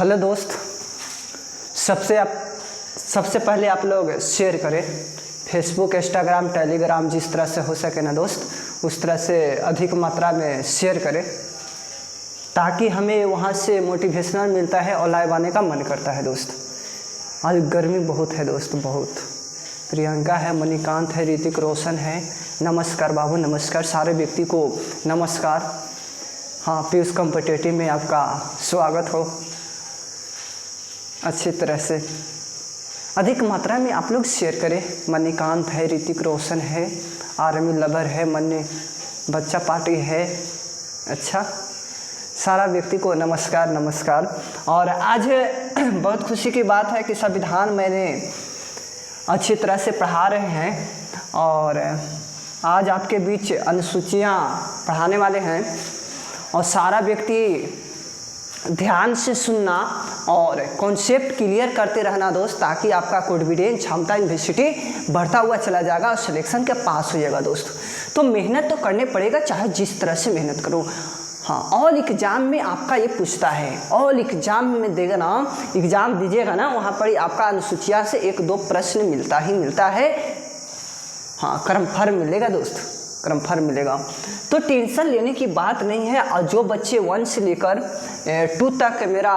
Hello दोस्त, सबसे पहले आप लोग शेयर करें फेसबुक, इंस्टाग्राम, टेलीग्राम, जिस तरह से हो सके ना दोस्त, उस तरह से अधिक मात्रा में शेयर करें ताकि हमें वहाँ से मोटिवेशनल मिलता है और लाइव आने का मन करता है दोस्त। आज गर्मी बहुत है दोस्त, बहुत। प्रियंका है, मणिकांत है, ऋतिक रोशन है। नमस्कार बाबू, नमस्कार सारे व्यक्ति को नमस्कार। हाँ, पीयूष कॉम्पिटिटिव में आपका स्वागत हो। अच्छी तरह से अधिक मात्रा में आप लोग शेयर करें। मणिकांत है, ऋतिक रोशन है, आर्मी लवर है, मन्ने बच्चा पार्टी है। अच्छा, सारा व्यक्ति को नमस्कार नमस्कार। और आज बहुत खुशी की बात है कि संविधान मैंने अच्छी तरह से पढ़ा रहे हैं और आज आपके बीच अनुसूचियाँ पढ़ाने वाले हैं। और सारा व्यक्ति ध्यान से सुनना और कॉन्सेप्ट क्लियर करते रहना दोस्त, ताकि आपका कॉन्फिडेंस, क्षमता, यूनिवर्सिटी बढ़ता हुआ चला जाएगा और सिलेक्शन के पास हो जाएगा दोस्त। तो मेहनत तो करने पड़ेगा, चाहे जिस तरह से मेहनत करो। हाँ, ऑल एग्ज़ाम में आपका ये पूछता है, ऑल एग्ज़ाम में देगा ना, एग्ज़ाम दीजिएगा ना, वहाँ पर आपका अनुसूचिया से 1-2 प्रश्न मिलता ही मिलता है। हाँ, क्रमफल मिलेगा दोस्त, क्रमफल मिलेगा। तो टेंशन लेने की बात नहीं है। और जो बच्चे 1 से लेकर 2 तक मेरा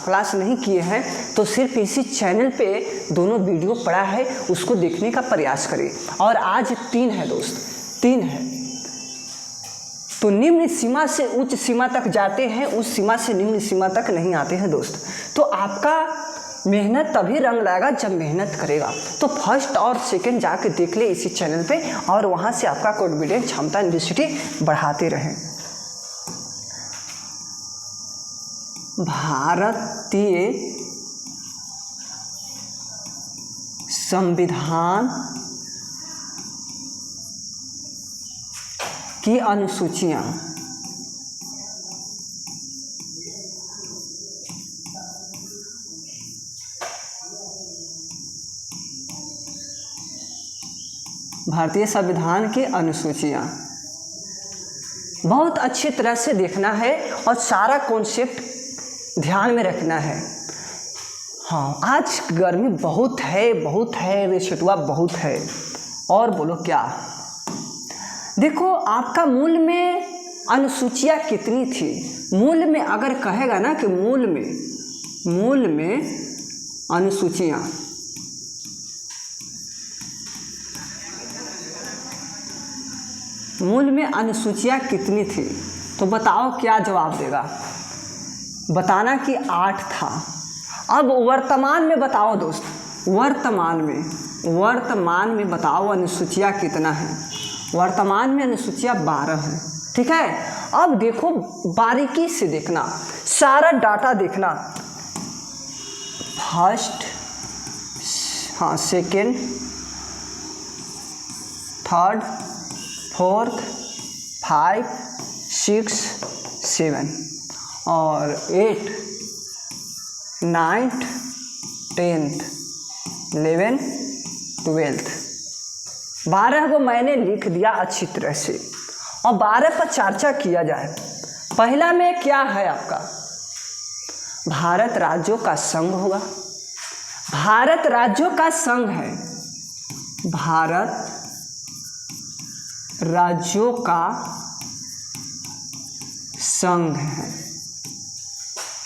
क्लास नहीं किए हैं, तो सिर्फ इसी चैनल पे दोनों वीडियो पड़ा है, उसको देखने का प्रयास करें। और आज 3 है दोस्त, 3 है। तो निम्न सीमा से उच्च सीमा तक जाते हैं, उस सीमा से निम्न सीमा तक नहीं आते हैं दोस्त। तो आपका मेहनत तभी रंग लाएगा जब मेहनत करेगा। तो फर्स्ट और सेकंड जाके देख ले इसी चैनल पे, और वहाँ से आपका कॉन्फिडेंस, क्षमता, यूनिवर्सिटी बढ़ाते रहें। भारतीय संविधान की अनुसूचियाँ भारतीय संविधान की अनुसूचियाँ बहुत अच्छी तरह से देखना है और सारा कॉन्सेप्ट ध्यान में रखना है। हाँ, आज गर्मी बहुत है, बहुत है, रेशुटवा बहुत है। और बोलो क्या? देखो, आपका मूल में अनुसूचियाँ कितनी थी? मूल में अगर कहेगा ना कि मूल में अनुसूचियाँ, मूल में अनुसूचियाँ कितनी थी, तो बताओ क्या जवाब देगा? बताना कि 8 था। अब वर्तमान में बताओ दोस्त, वर्तमान में बताओ अनुसूचियाँ कितना है। वर्तमान में अनुसूचियाँ 12 है, ठीक है। अब देखो, बारीकी से देखना, सारा डाटा देखना। फर्स्ट, हाँ, सेकेंड, थर्ड, 4th, 5, 6, 7 और 8, 9th, 10th, 11, 12th। 12 को मैंने लिख दिया अच्छी तरह से। और 12 पर चर्चा किया जाए। पहला में क्या है आपका? भारत राज्यों का संघ होगा। भारत राज्यों का संघ है, भारत राज्यों का संघ है,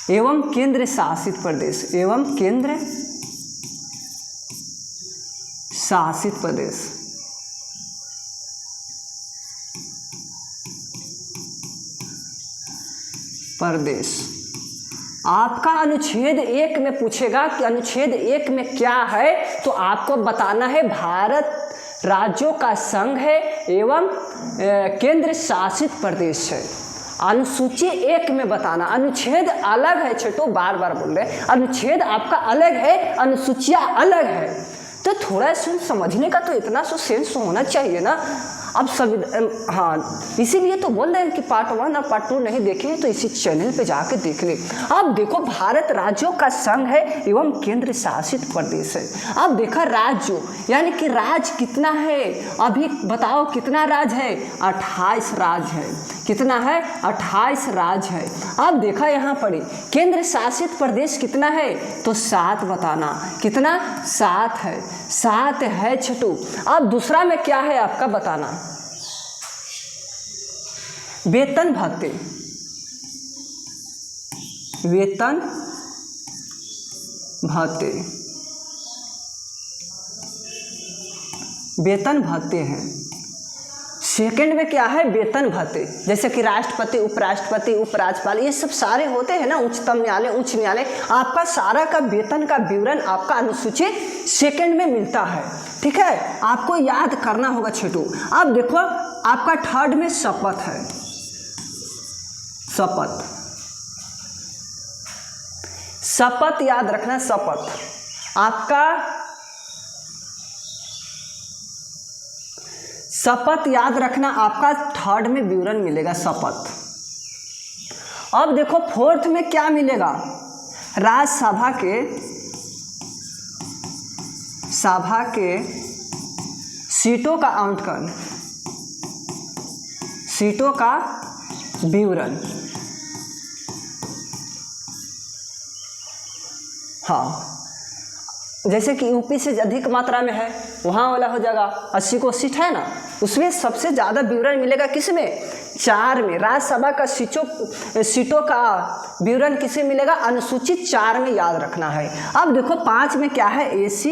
एवं केंद्र शासित प्रदेश, एवं केंद्र शासित प्रदेश। आपका अनुच्छेद 1 में पूछेगा कि अनुच्छेद 1 में क्या है, तो आपको बताना है भारत राज्यों का संघ है एवं केंद्र शासित प्रदेश है। अनुसूची 1 में बताना, अनुच्छेद अलग है। छोटो बार बार बोल रहे हैं, अनुच्छेद आपका अलग है, अनुसूचियाँ अलग है। तो थोड़ा समझने का तो इतना सेंस होना चाहिए ना। अब हाँ, इसीलिए तो बोल रहे हैं कि पार्ट 1 और पार्ट 2 नहीं देखें तो इसी चैनल पे जाके देख ले। अब देखो, भारत राज्यों का संघ है एवं केंद्र शासित प्रदेश है। अब देखा राज्य, यानी कि राज्य कितना है, अभी बताओ कितना राज्य है? 28 राज्य है। कितना है? 28 राज्य है। अब देखा यहाँ पर केंद्र शासित प्रदेश कितना है? तो 7 बताना। कितना? 7 है। 7 है छोटू। अब दूसरा में क्या है आपका बताना। वेतन भत्ते, वेतन भत्ते, वेतन भत्ते हैं। सेकंड में क्या है? वेतन भत्ते, जैसे कि राष्ट्रपति, उपराष्ट्रपति, उपराज्यपाल, ये सब सारे होते हैं ना, उच्चतम न्यायालय, उच्च न्यायालय, आपका सारा का वेतन का विवरण आपका अनुसूची सेकंड में मिलता है। ठीक है, आपको याद करना होगा छोटू। अब देखो आपका थर्ड में शपथ है। शपथ, शपथ याद रखना। शपथ आपका, शपथ याद रखना, आपका थर्ड में विवरण मिलेगा शपथ। अब देखो फोर्थ में क्या मिलेगा? राज्यसभा के, सभा के सीटों का आवंटन, सीटों का विवरण। हाँ, जैसे कि यूपी से अधिक मात्रा में है, वहाँ वाला हो जाएगा 80 को सीट है ना, उसमें सबसे ज़्यादा विवरण मिलेगा किसमें? 4 में। राज्यसभा का सीटों का विवरण किसे मिलेगा? अनुसूचित 4 में, याद रखना है। अब देखो 5 में क्या है? एसी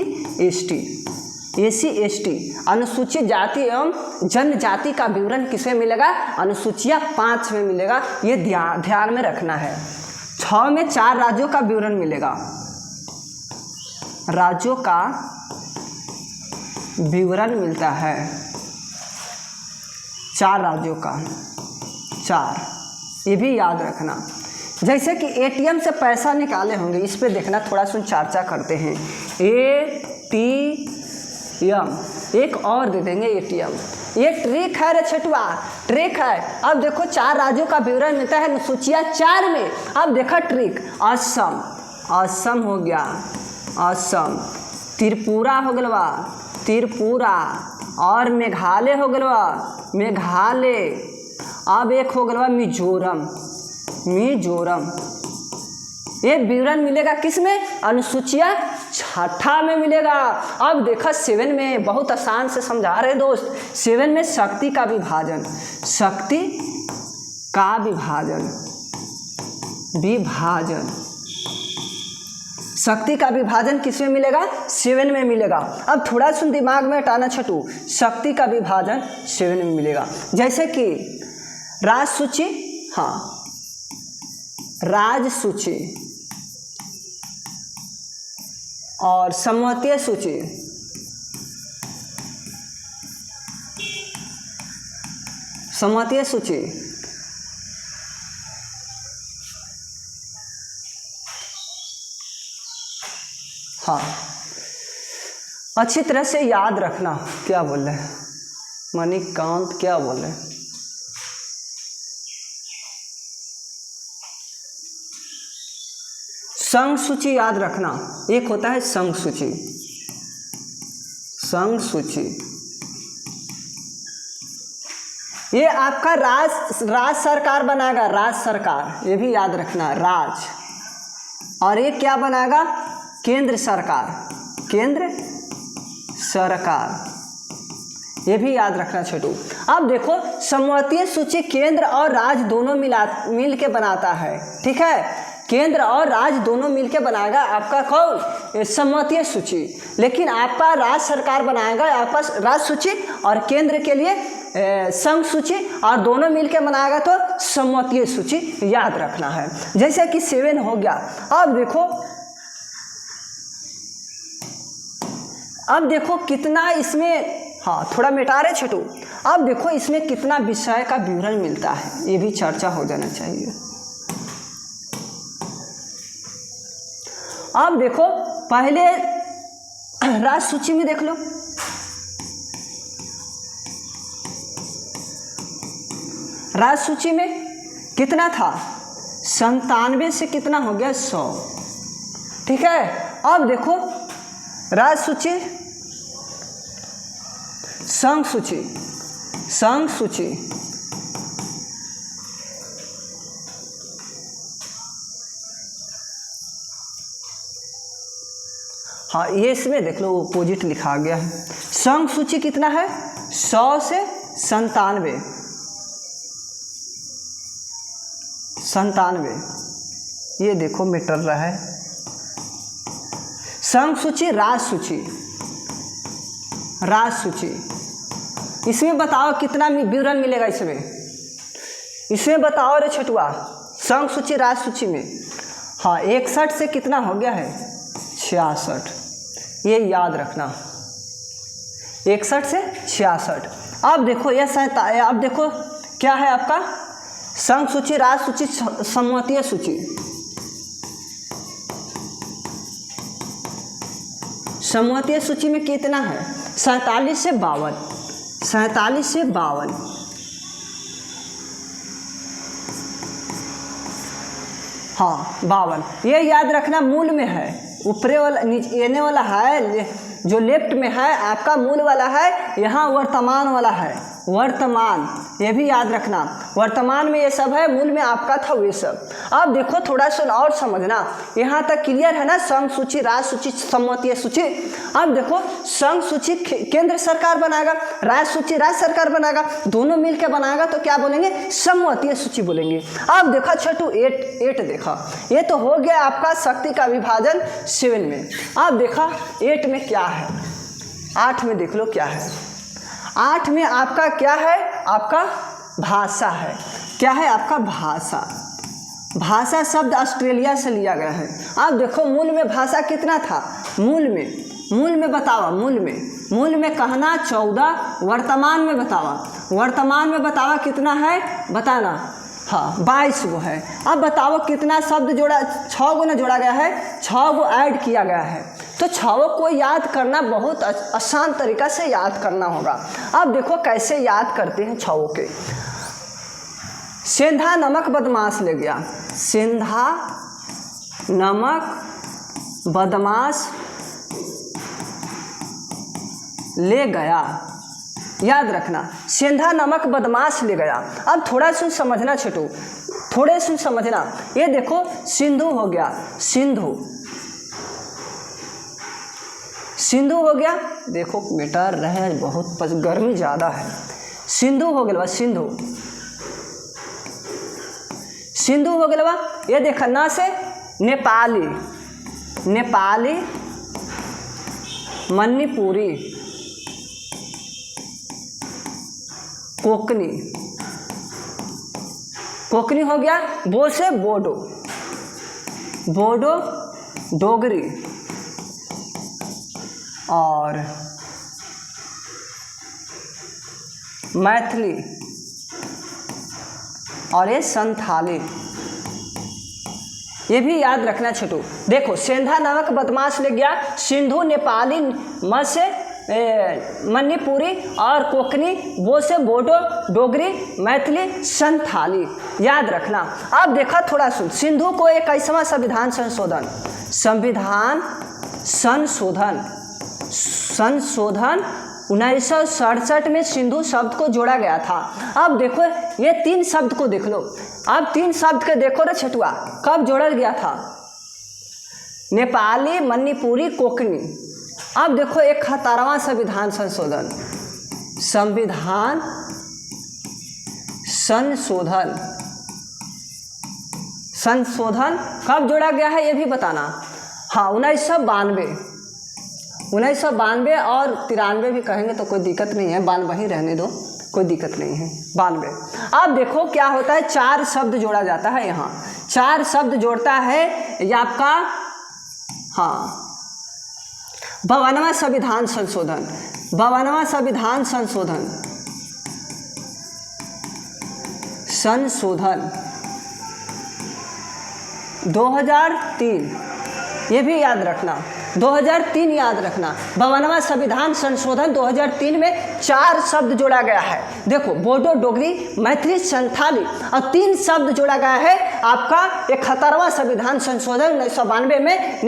एसटी अनुसूचित जाति एवं जनजाति का विवरण किसे मिलेगा? अनुसूचिया 5 में मिलेगा, ये ध्यान में रखना है। 6 में 4 राज्यों का विवरण मिलेगा, राज्यों का विवरण मिलता है, 4 राज्यों का, 4, ये भी याद रखना। जैसे कि एटीएम से पैसा निकाले होंगे, इस पे देखना, थोड़ा सा चर्चा करते हैं। एटीएम, एक और दे देंगे एटीएम, ये ट्रिक है रे छठुआ, ट्रिक है। अब देखो 4 राज्यों का विवरण मिलता है अनुसूचिया 4 में। अब देखा ट्रिक, असम, असम हो गया, असम, त्रिपुरा हो गलवा, त्रिपुरा, और मेघालय हो गलवा, मेघालय। अब एक हो गलवा मिजोरम, मिजोरम। ये विवरण मिलेगा किस में? अनुसूचिया 6 में मिलेगा। अब देखा 7 में, बहुत आसान से समझा रहे दोस्त, 7 में शक्ति का विभाजन, शक्ति का विभाजन, विभाजन, शक्ति का विभाजन किसमें मिलेगा? 7 में मिलेगा। अब थोड़ा सा दिमाग में हटाना छठू, शक्ति का विभाजन 7 में मिलेगा। जैसे कि राजसूची, हाँ, राजसूची और समवर्तीय सूची, समवर्तीय सूची, हाँ, अच्छी तरह से याद रखना। क्या बोल रहे हैं मणिकांत, क्या बोल रहे हैं? संघ सूची याद रखना, एक होता है संघ सूची, संघ सूची, ये आपका राज सरकार बनाएगा, राज्य सरकार, ये भी याद रखना, राज। और ये क्या बनाएगा? केंद्र सरकार, केंद्र सरकार, ये भी याद रखना छोटू। अब देखो समवर्तीय सूची केंद्र और राज्य दोनों मिल के बनाता है। ठीक है, केंद्र और राज्य दोनों मिलके बनाएगा आपका कौन? समवर्तीय सूची। लेकिन आपका राज्य सरकार बनाएगा आपका राज्य सूची, और केंद्र के लिए संघ सूची, और दोनों मिलके बनाएगा तो समवर्तीय सूची, याद रखना है। जैसे कि 7 हो गया। अब देखो कितना इसमें, हाँ थोड़ा मिटा रहे छोटू। अब देखो इसमें कितना विषय का विवरण मिलता है, ये भी चर्चा हो जाना चाहिए। अब देखो पहले राज्य सूची में देख लो, राज्य सूची में कितना था? 97 से कितना हो गया? 100। ठीक है, अब देखो राज्य सूची, संघ सूची, संघ सूची, हाँ, ये इसमें देख लो अपोजिट लिखा गया है। संघ सूची कितना है? 100 से 97। 97 ये देखो मीटर रहा है। संघ सूची, राज सूची, राज सूची, इसमें बताओ कितना विवरण मिलेगा इसमें बताओ रे छटुआ, संघ सूची राज सूची में। हाँ, 61 से कितना हो गया है? 66। ये याद रखना, 61 से 66। अब देखो यह अब देखो क्या है आपका संघ सूची, राज सूची, समवर्तीय सूची। समवर्तीय सूची में कितना है? 47 से 52। 47 से 52। हाँ 52। ये याद रखना मूल में है, ऊपरे वाला नीचे वाला है, जो लेफ्ट में है आपका मूल वाला है, यहाँ वर्तमान वाला है, वर्तमान, ये भी याद रखना। वर्तमान में ये सब है, मूल में आपका था वे सब। अब देखो थोड़ा सा और समझना, यहाँ तक क्लियर है ना? संघ सूची, राज सूची, समवर्तीय सूची। अब देखो संघ सूची केंद्र सरकार बनाएगा, राज सूची राज्य सरकार बनाएगा, दोनों मिलकर बनाएगा तो क्या बोलेंगे? समवर्तीय सूची बोलेंगे। अब देखा छोटू 8 देखा, ये तो हो गया आपका शक्ति का विभाजन 7 में। अब देखा 8 में क्या है? 8 में देख लो क्या है। 8 में आपका क्या है? आपका भाषा है। क्या है आपका? भाषा। भाषा शब्द ऑस्ट्रेलिया से लिया गया है। अब देखो मूल में भाषा कितना था? मूल में बतावा, मूल में कहना 14, वर्तमान में बतावा कितना है? बताना। हाँ 22 गो है। अब बताओ कितना शब्द जोड़ा? 6 गो ना जोड़ा गया है, 6 गो ऐड किया गया है। तो 6 को याद करना बहुत आसान तरीका से याद करना होगा। अब देखो कैसे याद करते हैं 6 के। सेंधा नमक बदमाश ले गया, सेंधा नमक बदमाश ले गया, याद रखना, सेंधा नमक बदमाश ले गया। अब थोड़ा सुन समझना छोटू, थोड़े सुन समझना। ये देखो सिंधु हो गया, सिंधु हो गया। देखो बेटा रहे बहुत गर्मी ज़्यादा है। सिंधु हो गया, सिंधु हो गया। ये देखा ना से नेपाली, मणिपुरी, कोकनी हो गया। बो से बोडो, डोगरी, और मैथिली, और ये संथाली। ये भी याद रखना छोटू। देखो सेंधा नमक बदमाश ले गया, सिंधु नेपाली, म से मणिपुरी, और कोकनी, बो से बोडो, डोगरी, मैथिली, संथाली, याद रखना। अब देखा थोड़ा सुन, सिंधु को 21वां संविधान संशोधन 1967 में सिंधु शब्द को जोड़ा गया था। अब देखो ये 3 शब्द को देख लो। अब 3 शब्द के देखो रे छटुआ, कब जोड़ा गया था? नेपाली, मणिपुरी, कोकनी। अब देखो 71वां संविधान संशोधन कब जोड़ा गया है ये भी बताना। हाँ 1992 और 93 भी कहेंगे तो कोई दिक्कत नहीं है, 92 ही रहने दो, कोई दिक्कत नहीं है, 92। अब देखो क्या होता है, 4 शब्द जोड़ा जाता है। यहाँ 4 शब्द जोड़ता है ये आपका, हाँ 52वां संविधान संशोधन, 52वां संविधान संशोधन 2003, ये भी याद रखना, 2003 याद रखना। 52वां संविधान संशोधन 2003 में 4 शब्द जोड़ा गया है। देखो बोडो, डोगरी, मैथिली, संथाली, और 3 शब्द जोड़ा गया है आपका 71वां संविधान संशोधन 1992 में।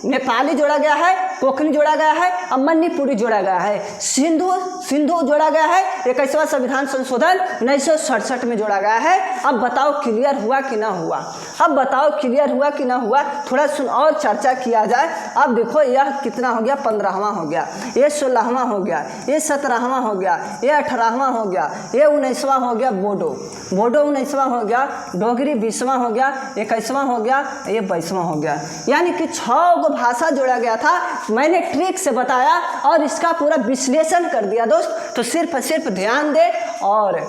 नेपाली जोड़ा गया है, कोंकणी जोड़ा गया है, अब मणिपुरी जोड़ा गया है, सिंधु जोड़ा गया है 21वां संविधान संशोधन 1967 में जोड़ा गया है। अब बताओ क्लियर हुआ कि ना हुआ, अब बताओ क्लियर हुआ कि ना हुआ, थोड़ा सुन और चर्चा किया जाए। अब देखो यह कितना हो गया, 15वां हो गया, ये 16वां हो गया, ये 17वां हो गया, ये 18वां हो गया, ये 19वां हो गया, बोडो 19वां हो गया, डोगरी 20वां हो गया, 21वां हो गया, ये 22वां हो गया। यानी कि 6 गो भाषा जोड़ा गया था। मैंने ट्रिक से बताया और इसका पूरा विश्लेषण कर दिया दोस्त। तो सिर्फ ध्यान दे और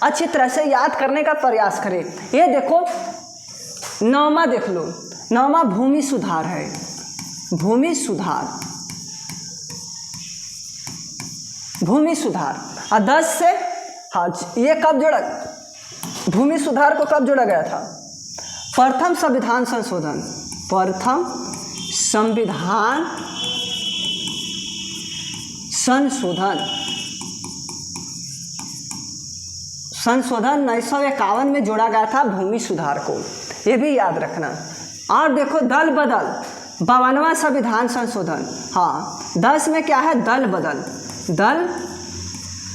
अच्छी तरह से याद करने का प्रयास करें। ये देखो 9वां देख लो, 9वां भूमि सुधार है, भूमि सुधार। और 10 से हाँ ये कब जोड़ा, भूमि सुधार को कब जोड़ा गया था? प्रथम संविधान संशोधन, प्रथम संविधान संशोधन 1951 में जोड़ा गया था भूमि सुधार को, ये भी याद रखना। और देखो दल बदल 52वां संविधान संशोधन, हाँ 10 में क्या है, दल बदल,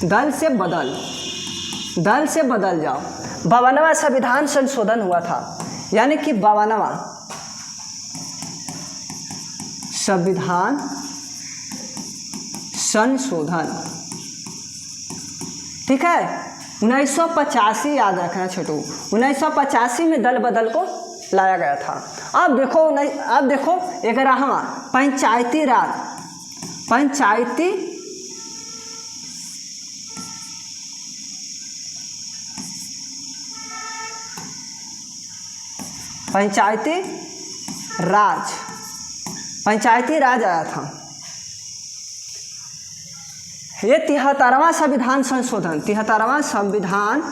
दल से बदल जाओ। 52वां संविधान संशोधन हुआ था, यानी कि 52वां संविधान संशोधन, ठीक है। 1985 याद रखना छोटू, 1985 में दल बदल को लाया गया था। अब देखो 11वां पंचायती राज, पंचायती राज आया था। ये 73वां संविधान संशोधन, 73वां संविधान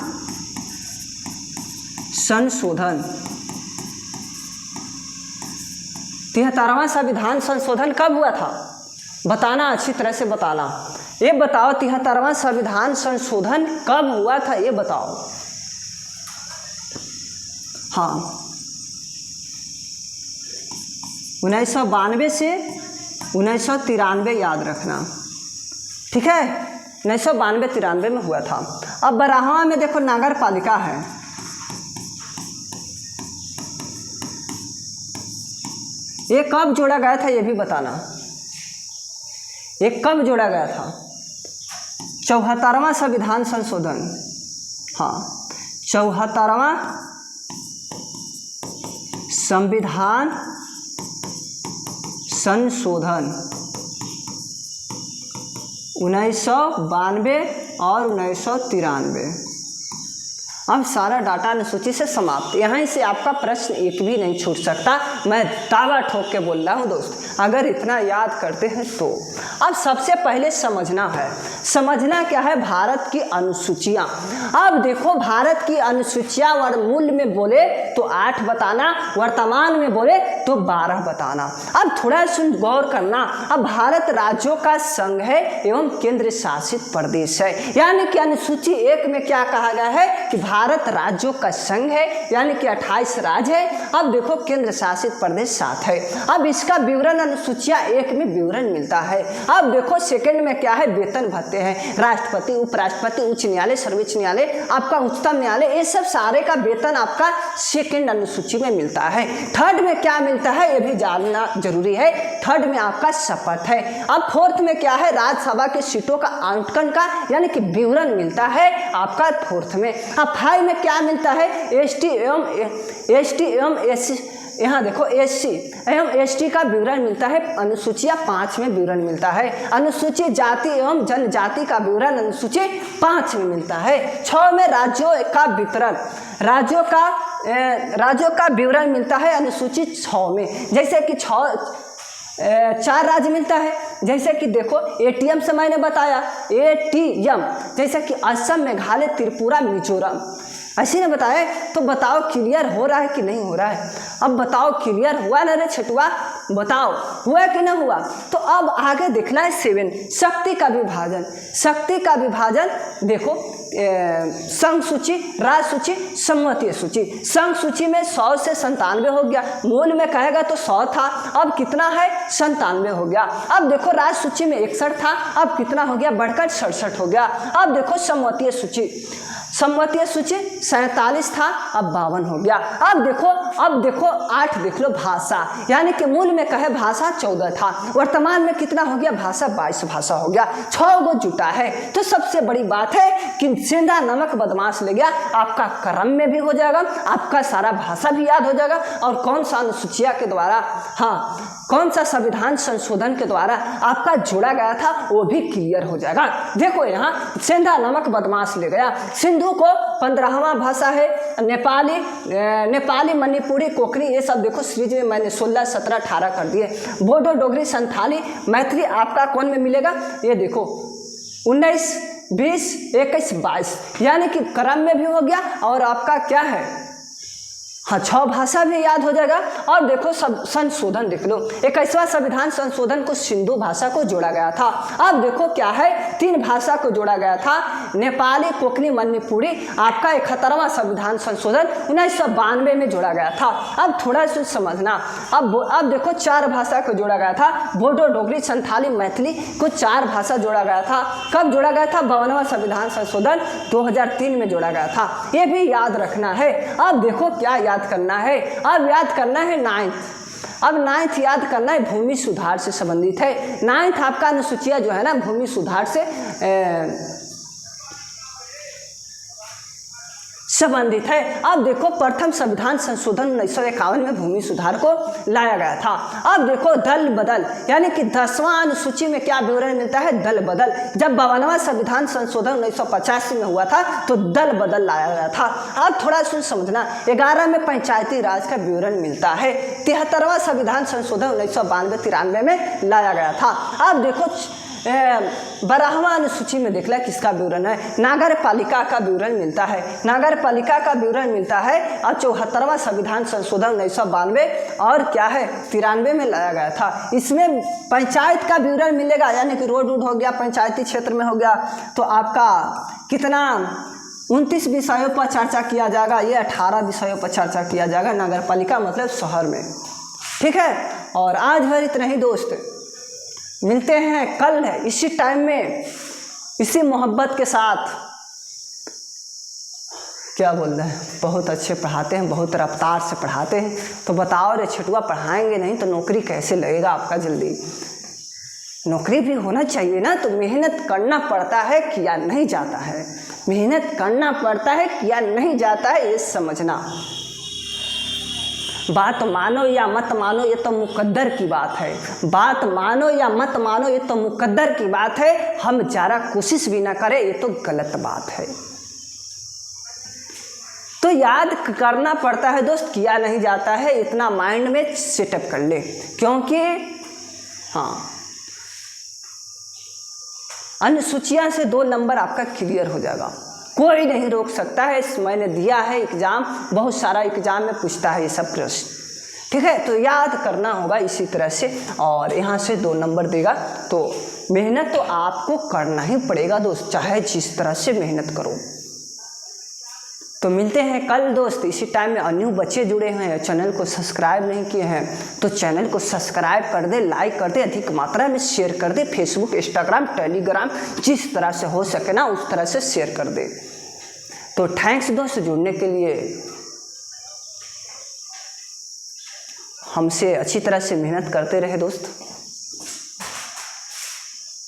संशोधन कब हुआ था बताना, अच्छी तरह से बताना। ये बताओ 73वां संविधान संशोधन कब हुआ था, ये बताओ। हाँ 1992 से 1993 याद रखना, ठीक है। 1992-93 में हुआ था। अब 12वां में देखो नगर पालिका है, ये कब जोड़ा गया था, ये भी बताना। ये कब जोड़ा गया था? 74वां संविधान संशोधन, हाँ 74वां संविधान संशोधन 1992 और 1993। अब सारा डाटा अनुसूची से समाप्त। यहाँ से आपका प्रश्न एक भी नहीं छूट सकता, मैं दावा ठोक के बोल रहा हूँ दोस्त, अगर इतना याद करते हैं तो। अब सबसे पहले समझना क्या है, भारत की अनुसूचियाँ। अब देखो भारत की अनुसूचियाँ वर्गमूल में बोले तो 8 बताना, वर्तमान में बोले तो 12 बताना। अब थोड़ा सुन गौर करना। अब भारत राज्यों का संघ है एवं केंद्र शासित प्रदेश है, यानी कि अनुसूची 1 में क्या कहा गया है कि भारत राज्यों का संघ है, यानी कि 28 राज्य है। अब देखो केंद्र शासित प्रदेश 7 है। अब इसका विवरण अनुसूचिया 1 में विवरण मिलता है। अब देखो सेकंड में क्या है, वेतन भत्ते हैं, राष्ट्रपति, उपराष्ट्रपति, उच्च न्यायालय, सर्वोच्च न्यायालय, आपका उच्चतम न्यायालय, ये सब सारे का वेतन आपका सेकंड अनुसूची में मिलता है। थर्ड में क्या मिलता है ये भी जानना जरूरी है, थर्ड में आपका शपथ है। अब फोर्थ में क्या है, राज्यसभा की सीटों का आवंटन का यानी कि विवरण मिलता है आपका फोर्थ में। अब 5 में क्या मिलता है, एसटी एवं एससी, यहाँ देखो एससी एवं एसटी का विवरण मिलता है, अनुसूचिया 5 में विवरण मिलता है। अनुसूचित जाति एवं जनजाति का विवरण अनुसूची 5 में मिलता है। 6 में राज्यों का वितरण, राज्यों का विवरण मिलता है अनुसूचित 6 में, जैसे कि 4 राज्य मिलता है, जैसे कि देखो एटीएम से मैंने बताया, एटीएम जैसे कि असम, मेघालय, त्रिपुरा, मिजोरम। ऐसे ना बताए तो बताओ क्लियर हो रहा है कि नहीं हो रहा है। अब बताओ क्लियर हुआ ना रे छठुआ, बताओ हुआ कि ना हुआ। तो अब आगे देखना है 7 शक्ति का विभाजन। शक्ति का विभाजन देखो संघ सूची, राज सूची, सम्मतीय सूची। संघ सूची में 100 से 97 हो गया, मूल में कहेगा तो 100 था, अब कितना है 97 हो गया। अब देखो राज सूची में 61 था, अब कितना हो गया बढ़कर 67 हो गया। अब देखो सम्मतीय सूची, सम्मतीय सूची 47 था, अब 52 हो गया। अब देखो 8 देख लो भाषा, यानी कि मूल में कहे भाषा 14 था, वर्तमान में कितना हो गया भाषा 22 भाषा हो गया, 6 गो जुटा है। तो सबसे बड़ी बात है कि सेंधा नमक बदमाश ले गया, आपका क्रम में भी हो जाएगा, आपका सारा भाषा भी याद हो जाएगा, और कौन सा अनुसूचिया के द्वारा, हाँ कौन सा संविधान संशोधन के द्वारा आपका जोड़ा गया था वो भी क्लियर हो जाएगा। देखो यहाँ सेंधा नमक बदमाश ले गया, सिंधु को 15वां भाषा है, नेपाली मणिपुरी कोंकणी ये सब देखो सीरीज में मैंने 16 17 18 कर दिए। बोडो डोगरी संथाली मैथिली आपका कौन में मिलेगा, ये देखो 19 20 21 22, यानी कि क्रम में भी हो गया, और आपका क्या है हाँ 6 भाषा भी याद हो जाएगा। और देखो सब संशोधन देख लो, 21वां संविधान संशोधन को सिंधु भाषा को जोड़ा गया था। अब देखो क्या है 3 भाषा को जोड़ा गया था, नेपाली कोंकणी मणिपुरी, आपका 71वां संविधान संशोधन 1992 में जोड़ा गया था। अब थोड़ा सा समझना, अब देखो 4 भाषा को जोड़ा गया था, बोडो डोगरी संथाली मैथिली को 4 भाषा जोड़ा गया था। कब जोड़ा गया था, 52वां संविधान संशोधन 2003 में जोड़ा गया था, ये भी याद रखना है। अब देखो क्या याद करना है, अब याद करना है 9th। अब 9th याद करना है, भूमि सुधार से संबंधित है। 9th आपका अनुसूचिया जो है ना भूमि सुधार से संबंधित है। अब देखो प्रथम संविधान संशोधन 1951 में भूमि सुधार को लाया गया था। अब देखो दल बदल, यानी कि 10वां अनुसूची में क्या विवरण मिलता है, दल बदल। जब 52वां संविधान संशोधन 1985 में हुआ था तो दल बदल लाया गया था। अब थोड़ा सुन समझना, 11 में पंचायती राज का विवरण मिलता है, 73वां संविधान संशोधन 1992-93 में लाया गया था। अब देखो 12वां अनुसूची में देख ला किसका विवरण है, नागर पालिका का विवरण मिलता है, नागर पालिका का विवरण मिलता है। और 74वां संविधान संशोधन 1992 और क्या है 93 में लाया गया था, इसमें पंचायत का विवरण मिलेगा, यानी कि रोड हो गया, पंचायती क्षेत्र में हो गया, तो आपका कितना 29 विषयों पर चर्चा किया जाएगा, ये 18 विषयों पर चर्चा किया जाएगा, नगर पालिका मतलब शहर में। ठीक है, और आज भर इतना ही दोस्त, मिलते हैं कल है इसी टाइम में इसी मोहब्बत के साथ। क्या बोल रहे हैं, बहुत अच्छे पढ़ाते हैं, बहुत रफ्तार से पढ़ाते हैं। तो बताओ रे छठुआ, पढ़ाएंगे नहीं तो नौकरी कैसे लगेगा आपका जल्दी, नौकरी भी होना चाहिए ना। तो मेहनत करना पड़ता है, किया नहीं जाता है, मेहनत करना पड़ता है, किया नहीं जाता है, ये समझना। बात मानो या मत मानो ये तो मुकद्दर की बात है, बात मानो या मत मानो ये तो मुकद्दर की बात है, हम ज़रा कोशिश भी ना करें ये तो गलत बात है। तो याद करना पड़ता है दोस्त, किया नहीं जाता है, इतना माइंड में सेटअप कर ले, क्योंकि हाँ अनुसूचियां से 2 नंबर आपका क्लियर हो जाएगा, कोई नहीं रोक सकता है। मैंने दिया है एग्जाम, बहुत सारा एग्जाम में पूछता है ये सब प्रश्न। ठीक है, तो याद करना होगा इसी तरह से, और यहाँ से 2 नंबर देगा। तो मेहनत तो आपको करना ही पड़ेगा दोस्त, चाहे जिस तरह से मेहनत करो। तो मिलते हैं कल दोस्त इसी टाइम में। न्यू बच्चे जुड़े हुए हैं, चैनल को सब्सक्राइब नहीं किए हैं तो चैनल को सब्सक्राइब कर दे, लाइक कर दे, अधिक मात्रा में शेयर कर दे, फेसबुक इंस्टाग्राम टेलीग्राम जिस तरह से हो सके ना उस तरह से शेयर कर दे। तो थैंक्स दोस्त जुड़ने के लिए, हमसे अच्छी तरह से मेहनत करते रहे दोस्त।